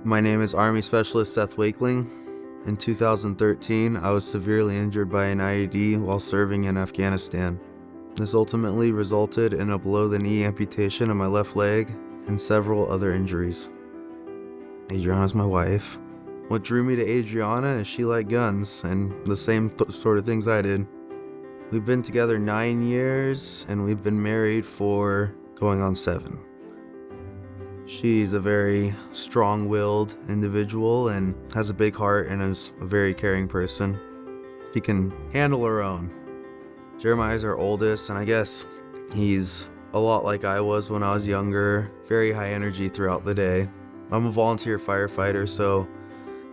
My name is Army Specialist Seth Wakeling. In 2013, I was severely injured by an IED while serving in Afghanistan. This ultimately resulted in a below-the-knee amputation of my left leg and several other injuries. Adriana's my wife. What drew me to Adriana is she liked guns and the same sort of things I did. We've been together 9 years and we've been married for going on 7. She's a very strong-willed individual and has a big heart and is a very caring person. She can handle her own. Jeremiah's our oldest, and I guess he's a lot like I was when I was younger, very high energy throughout the day. I'm a volunteer firefighter, so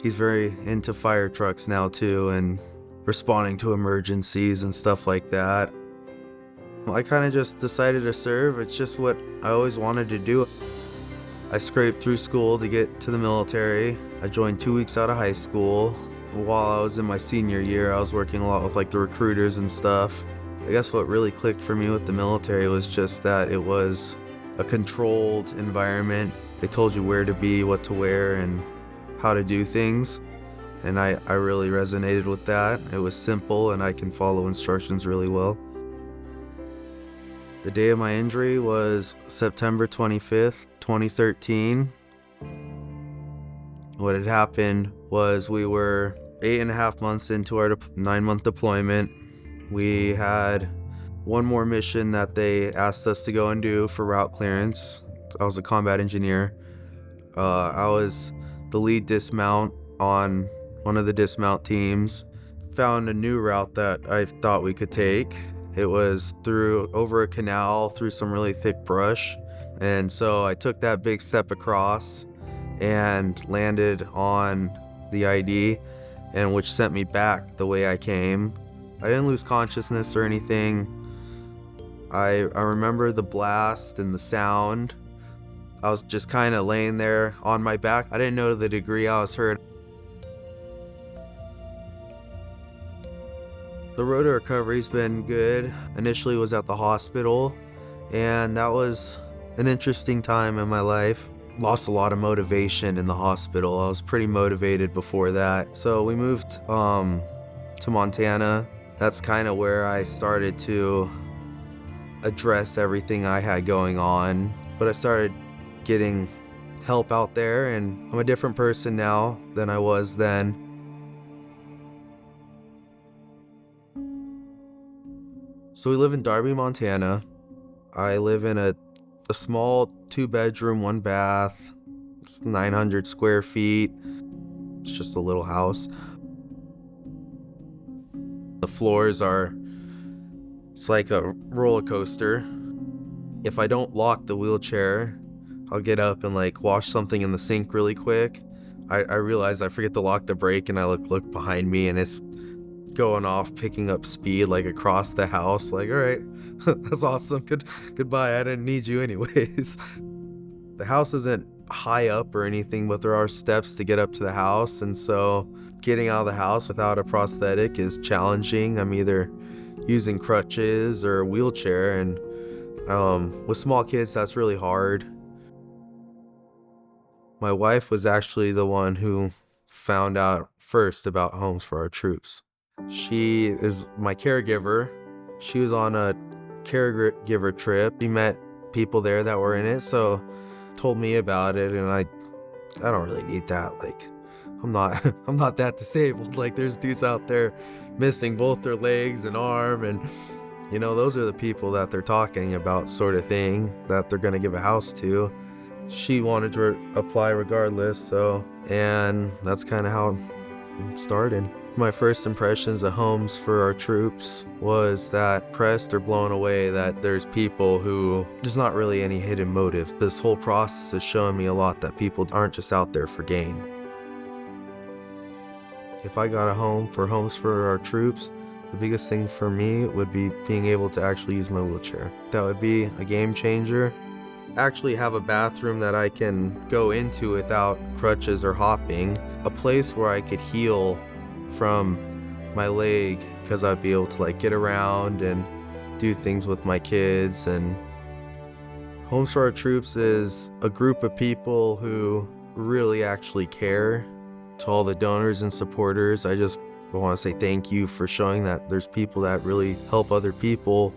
he's very into fire trucks now too and responding to emergencies and stuff like that. I kind of just decided to serve. It's just what I always wanted to do. I scraped through school to get to the military. I joined 2 weeks out of high school. While I was in my senior year, I was working a lot with the recruiters and stuff. I guess what really clicked for me with the military was just that it was a controlled environment. They told you where to be, what to wear, and how to do things. And I really resonated with that. It was simple and I can follow instructions really well. The day of my injury was September 25th, 2013. What had happened was we were 8.5 months into our 9-month deployment. We had one more mission that they asked us to go and do for route clearance. I was a combat engineer. I was the lead dismount on one of the dismount teams. Found a new route that I thought we could take. It was over a canal through some really thick brush. And so I took that big step across and landed on the ID, and which sent me back the way I came. I didn't lose consciousness or anything. I remember the blast and the sound. I was just kind of laying there on my back. I didn't know the degree I was hurt. The road to recovery's been good. Initially was at the hospital, and that was an interesting time in my life. Lost a lot of motivation in the hospital. I was pretty motivated before that. So we moved to Montana. That's kind of where I started to address everything I had going on. But I started getting help out there, and I'm a different person now than I was then. So we live in Darby, Montana. I live in a small 2-bedroom, 1-bath. It's 900 square feet. It's just a little house. The floors it's like a roller coaster. If I don't lock the wheelchair, I'll get up and wash something in the sink really quick. I realize I forget to lock the brake, and I look behind me, and it's going off, picking up speed across the house. All right, that's awesome. Goodbye. I didn't need you anyways. The house isn't high up or anything, but there are steps to get up to the house, and so getting out of the house without a prosthetic is challenging. I'm either using crutches or a wheelchair, and with small kids, that's really hard. My wife was actually the one who found out first about Homes for Our Troops. She is my caregiver. She was on a caregiver trip. She met people there that were in it, so told me about it, and I don't really need that. I'm not that disabled. There's dudes out there missing both their legs and arm, and those are the people that they're talking about, sort of thing, that they're gonna give a house to. She wanted to apply regardless, and that's kind of how it started. My first impressions of Homes for Our Troops was that impressed or blown away that there's people who there's not really any hidden motive. This whole process has shown me a lot that people aren't just out there for gain. If I got a home for Homes for Our Troops, the biggest thing for me would be being able to actually use my wheelchair. That would be a game changer. Actually have a bathroom that I can go into without crutches or hopping. A place where I could heal from my leg, because I'd be able to get around and do things with my kids. And Homes for Our Troops is a group of people who really actually care. To all the donors and supporters, I just want to say thank you for showing that there's people that really help other people